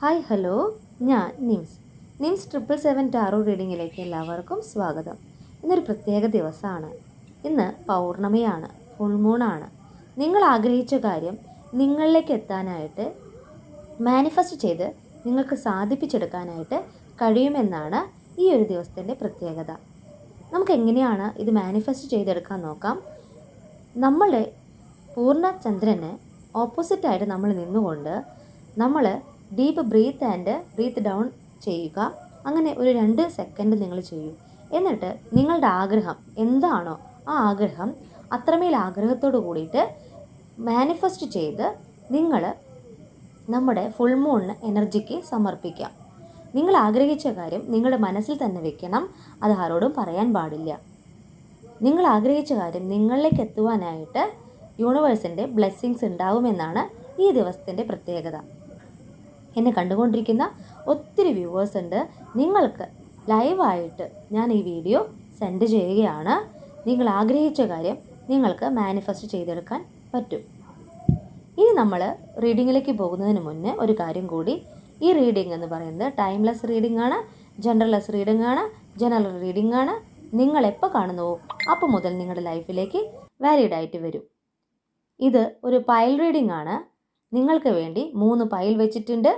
Hi hello, ഞാൻ nymphs 777 taro റീഡിങ്ങിലേക്ക് എല്ലാവർക്കും സ്വാഗതം. ഇന്നൊരു പ്രത്യേക ദിവസമാണ്. ഇന്ന് പൗർണമിയാണ്, ഫുൾ മൂണാണ്. നിങ്ങൾ ആഗ്രഹിച്ച കാര്യം നിങ്ങളിലേക്ക് എത്താനായിട്ട് മാനിഫെസ്റ്റ് ചെയ്ത് നിങ്ങൾക്ക് സാധിപ്പിച്ചെടുക്കാനായിട്ട് കഴിയുമെന്നാണ് ഈ ഒരു ദിവസത്തിൻ്റെ പ്രത്യേകത. നമുക്ക് എങ്ങനെയാണ് ഇത് മാനിഫെസ്റ്റ് ചെയ്തെടുക്കാൻ നോക്കാം. നമ്മളെ പൂർണ്ണ ചന്ദ്രന് ഓപ്പോസിറ്റായിട്ട് നമ്മൾ നിന്നുകൊണ്ട് നമ്മൾ ഡീപ്പ് ബ്രീത്ത് ഡൗൺ ചെയ്യുക. അങ്ങനെ ഒരു 2 സെക്കൻഡ് നിങ്ങൾ ചെയ്യൂ. എന്നിട്ട് നിങ്ങളുടെ ആഗ്രഹം എന്താണോ ആ ആഗ്രഹം അത്രമേൽ ആഗ്രഹത്തോട് കൂടിയിട്ട് മാനിഫെസ്റ്റ് ചെയ്ത് നിങ്ങൾ നമ്മുടെ ഫുൾ മൂൺ എനർജിക്ക് സമർപ്പിക്കാം. നിങ്ങൾ ആഗ്രഹിച്ച കാര്യം നിങ്ങളുടെ മനസ്സിൽ തന്നെ വെക്കണം. അത് ആരോടും പറയാൻ പാടില്ല. നിങ്ങൾ ആഗ്രഹിച്ച കാര്യം നിങ്ങളിലേക്ക് എത്തുവാനായിട്ട് യൂണിവേഴ്സിൻ്റെ ബ്ലെസ്സിങ്സ് ഉണ്ടാവുമെന്നാണ് ഈ ദിവസത്തിൻ്റെ പ്രത്യേകത. എന്നെ കണ്ടുകൊണ്ടിരിക്കുന്ന ഒത്തിരി വ്യൂവേഴ്സ് ഉണ്ട്. നിങ്ങൾക്ക് ലൈവായിട്ട് ഞാൻ ഈ വീഡിയോ സെൻഡ് ചെയ്യുകയാണ്. നിങ്ങൾ ആഗ്രഹിച്ച കാര്യം നിങ്ങൾക്ക് മാനിഫെസ്റ്റ് ചെയ്തെടുക്കാൻ പറ്റും. ഇനി നമ്മൾ റീഡിങ്ങിലേക്ക് പോകുന്നതിന് മുന്നേ ഒരു കാര്യം കൂടി. ഈ റീഡിംഗ് എന്ന് പറയുന്നത് ടൈംലെസ് റീഡിംഗ് ആണ്, ജനറൽലെസ് റീഡിംഗ് ആണ്, ജനറൽ റീഡിംഗ് ആണ്. നിങ്ങൾ എപ്പോൾ കാണുന്നുവോ അപ്പോൾ മുതൽ നിങ്ങളുടെ ലൈഫിലേക്ക് വാലിഡ് ആയിട്ട് വരും. ഇത് ഒരു പൈൽ റീഡിംഗ് ആണ്. നിങ്ങൾക്ക് വേണ്ടി 3 പൈൽ വെച്ചിട്ടുണ്ട്.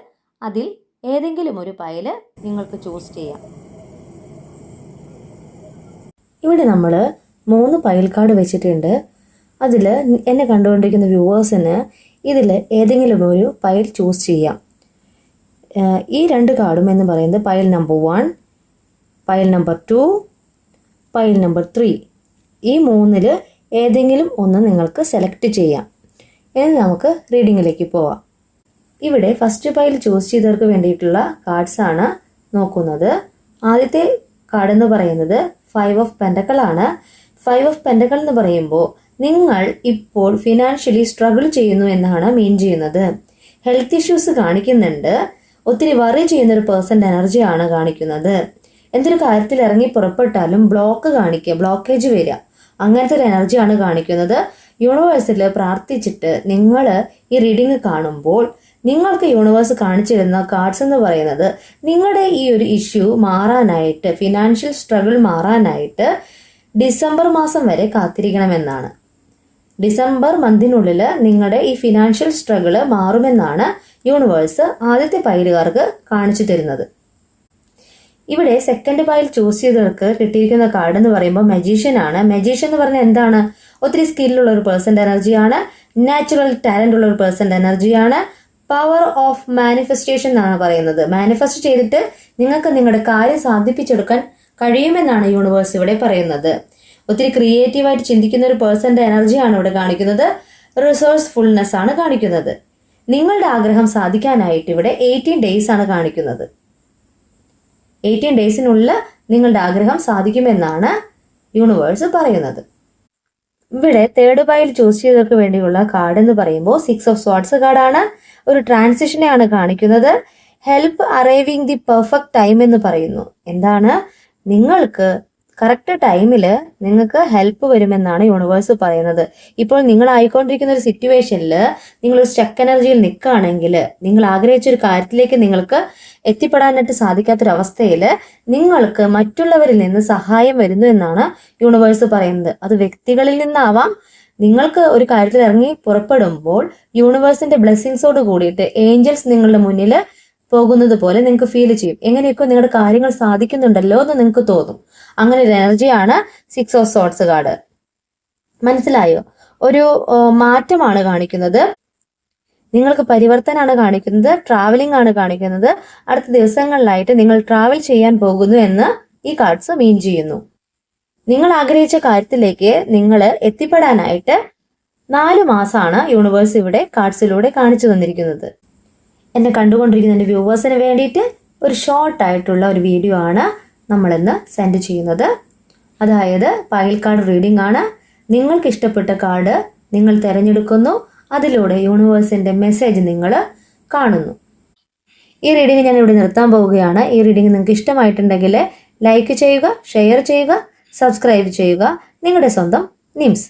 അതിൽ ഏതെങ്കിലും ഒരു പൈല് നിങ്ങൾക്ക് ചൂസ് ചെയ്യാം. ഇവിടെ നമ്മൾ 3 പൈൽ കാർഡ് വെച്ചിട്ടുണ്ട്. അതിൽ എന്നെ കണ്ടുകൊണ്ടിരിക്കുന്ന വ്യൂവേഴ്സിന് ഇതിൽ ഏതെങ്കിലും ഒരു പൈൽ ചൂസ് ചെയ്യാം. ഈ 2 കാർഡും എന്ന് പറയുന്നത് pile number 1, pile number 2, pile number 3. ഈ 3-ൽ ഏതെങ്കിലും ഒന്ന് നിങ്ങൾക്ക് സെലക്ട് ചെയ്യാം. ഇനി നമുക്ക് റീഡിങ്ങിലേക്ക് പോവാം. ഇവിടെ ഫസ്റ്റ് പൈൽ ചൂസ് ചെയ്തവർക്ക് വേണ്ടിയിട്ടുള്ള കാർഡ്സ് ആണ് നോക്കുന്നത്. ആദ്യത്തെ കാർഡ് എന്ന് പറയുന്നത് 5 ഓഫ് പെൻറ്റക്കിൾ ആണ്. 5 ഓഫ് പെൻറ്റക്കിൾ എന്ന് പറയുമ്പോൾ നിങ്ങൾ ഇപ്പോൾ ഫിനാൻഷ്യലി സ്ട്രഗിൾ ചെയ്യുന്നു എന്നാണ് മീൻ ചെയ്യുന്നത്. ഹെൽത്ത് ഇഷ്യൂസ് കാണിക്കുന്നുണ്ട്. ഒത്തിരി വറി ചെയ്യുന്ന ഒരു പേഴ്സൻ്റെ എനർജിയാണ് കാണിക്കുന്നത്. എന്തൊരു കാര്യത്തിൽ ഇറങ്ങി പുറപ്പെട്ടാലും ബ്ലോക്കേജ് വരിക, അങ്ങനത്തെ ഒരു എനർജിയാണ് കാണിക്കുന്നത്. യൂണിവേഴ്സിൽ പ്രാർത്ഥിച്ചിട്ട് നിങ്ങൾ ഈ റീഡിങ് കാണുമ്പോൾ നിങ്ങൾക്ക് യൂണിവേഴ്സ് കാണിച്ചിരുന്ന കാർഡ്സ് എന്ന് പറയുന്നത് നിങ്ങളുടെ ഈ ഒരു ഇഷ്യൂ മാറാനായിട്ട്, ഫിനാൻഷ്യൽ സ്ട്രഗിൾ മാറാനായിട്ട് ഡിസംബർ മാസം വരെ കാത്തിരിക്കണമെന്നാണ്. ഡിസംബർ മന്തിനുള്ളിൽ നിങ്ങളുടെ ഈ ഫിനാൻഷ്യൽ സ്ട്രഗിള് മാറുമെന്നാണ് യൂണിവേഴ്സ് ആദ്യത്തെ പൈലുകാർക്ക് കാണിച്ചു തരുന്നത്. ഇവിടെ സെക്കൻഡ് പൈൽ ചൂസ് ചെയ്തവർക്ക് കിട്ടിയിരിക്കുന്ന കാർഡ് എന്ന് പറയുമ്പോൾ മജീഷ്യൻ ആണ്. മജീഷ്യൻ എന്ന് പറഞ്ഞാൽ എന്താണ്? ഒത്തിരി സ്കില്ലുള്ള ഒരു പേഴ്സൻ്റെ എനർജിയാണ്, നാച്ചുറൽ ടാലന്റ് ഉള്ള ഒരു പേഴ്സൻ്റെ എനർജിയാണ്. പവർ ഓഫ് മാനിഫെസ്റ്റേഷൻ എന്നാണ് പറയുന്നത്. മാനിഫെസ്റ്റ് ചെയ്തിട്ട് നിങ്ങൾക്ക് നിങ്ങളുടെ കാര്യം സാധിപ്പിച്ചെടുക്കാൻ കഴിയുമെന്നാണ് യൂണിവേഴ്സ് ഇവിടെ പറയുന്നത്. ഒത്തിരി ക്രിയേറ്റീവായിട്ട് ചിന്തിക്കുന്ന ഒരു പേഴ്സന്റെ എനർജിയാണ് ഇവിടെ കാണിക്കുന്നത്. റിസോഴ്സ്ഫുൾനെസ് ആണ് കാണിക്കുന്നത്. നിങ്ങളുടെ ആഗ്രഹം സാധിക്കാനായിട്ട് ഇവിടെ 18 ഡേയ്സ് ആണ് കാണിക്കുന്നത്. 18 ഡേയ്സിനുള്ളിൽ നിങ്ങളുടെ ആഗ്രഹം സാധിക്കുമെന്നാണ് യൂണിവേഴ്സ് പറയുന്നത്. ഇവിടെ തേർഡ് പൈൽ ചൂസ് ചെയ്തവർക്ക് വേണ്ടിയുള്ള കാർഡ് എന്ന് പറയുമ്പോൾ 6 ഓഫ് സ്വാർഡ്സ് കാർഡാണ്. ഒരു ട്രാൻസിഷനെയാണ് കാണിക്കുന്നത്. Help arriving the perfect time എന്ന് പറയുന്നു. എന്താണ്? നിങ്ങൾക്ക് കറക്റ്റ് ടൈമിൽ നിങ്ങൾക്ക് ഹെൽപ്പ് വരുമെന്നാണ് യൂണിവേഴ്സ് പറയുന്നത്. ഇപ്പോൾ നിങ്ങൾ ആയിക്കൊണ്ടിരിക്കുന്ന ഒരു സിറ്റുവേഷനിൽ നിങ്ങളൊരു സ്റ്റക്ക് എനർജിയിൽ നിൽക്കുകയാണെങ്കിൽ, നിങ്ങൾ ആഗ്രഹിച്ചൊരു കാര്യത്തിലേക്ക് നിങ്ങൾക്ക് എത്തിപ്പെടാനായിട്ട് സാധിക്കാത്തൊരവസ്ഥയിൽ നിങ്ങൾക്ക് മറ്റുള്ളവരിൽ നിന്ന് സഹായം വരുന്നു എന്നാണ് യൂണിവേഴ്സ് പറയുന്നത്. അത് വ്യക്തികളിൽ നിന്നാവാം. നിങ്ങൾക്ക് ഒരു കാര്യത്തിൽ ഇറങ്ങി പുറപ്പെടുമ്പോൾ യൂണിവേഴ്സിന്റെ ബ്ലെസ്സിങ്സോട് കൂടിയിട്ട് ഏഞ്ചൽസ് നിങ്ങളുടെ മുന്നിൽ പോകുന്നത് പോലെ നിങ്ങൾക്ക് ഫീൽ ചെയ്യും. എങ്ങനെയൊക്കെ നിങ്ങളുടെ കാര്യങ്ങൾ സാധിക്കുന്നുണ്ടല്ലോ എന്ന് നിങ്ങൾക്ക് തോന്നും. അങ്ങനെ ഒരു എനർജിയാണ് 6 ഓഫ് സോർട്സ് കാർഡ്. മനസ്സിലായോ? ഒരു മാറ്റമാണ് കാണിക്കുന്നത്. നിങ്ങൾക്ക് പരിവർത്തനമാണ് കാണിക്കുന്നത്. ട്രാവലിംഗ് ആണ് കാണിക്കുന്നത്. അടുത്ത ദിവസങ്ങളിലായിട്ട് നിങ്ങൾ ട്രാവൽ ചെയ്യാൻ പോകുന്നു എന്ന് ഈ കാർഡ്സ് മീൻ ചെയ്യുന്നു. നിങ്ങൾ ആഗ്രഹിച്ച കാര്യത്തിലേക്ക് നിങ്ങൾ എത്തിപ്പെടാനായിട്ട് 4 മാസമാണ് യൂണിവേഴ്സ് ഇവിടെ കാർഡ്സിലൂടെ കാണിച്ചു തന്നിരിക്കുന്നത്. എന്നെ കണ്ടുകൊണ്ടിരിക്കുന്ന എൻ്റെ വ്യൂവേഴ്സിന് വേണ്ടിയിട്ട് ഒരു ഷോർട്ടായിട്ടുള്ള ഒരു വീഡിയോ ആണ് നമ്മളിന്ന് സെൻഡ് ചെയ്യുന്നത്. അതായത് പൈൽ കാർഡ് റീഡിംഗ് ആണ്. നിങ്ങൾക്ക് ഇഷ്ടപ്പെട്ട കാർഡ് നിങ്ങൾ തിരഞ്ഞെടുക്കുന്നു. അതിലൂടെ യൂണിവേഴ്സിൻ്റെ മെസ്സേജ് നിങ്ങൾ കാണുന്നു. ഈ റീഡിംഗ് ഞാൻ ഇവിടെ നിർത്താൻ പോവുകയാണ്. ഈ റീഡിംഗ് നിങ്ങൾക്ക് ഇഷ്ടമായിട്ടുണ്ടെങ്കിൽ ലൈക്ക് ചെയ്യുക, ഷെയർ ചെയ്യുക, സബ്സ്ക്രൈബ് ചെയ്യുക. നിങ്ങളുടെ സ്വന്തം നിംസ്.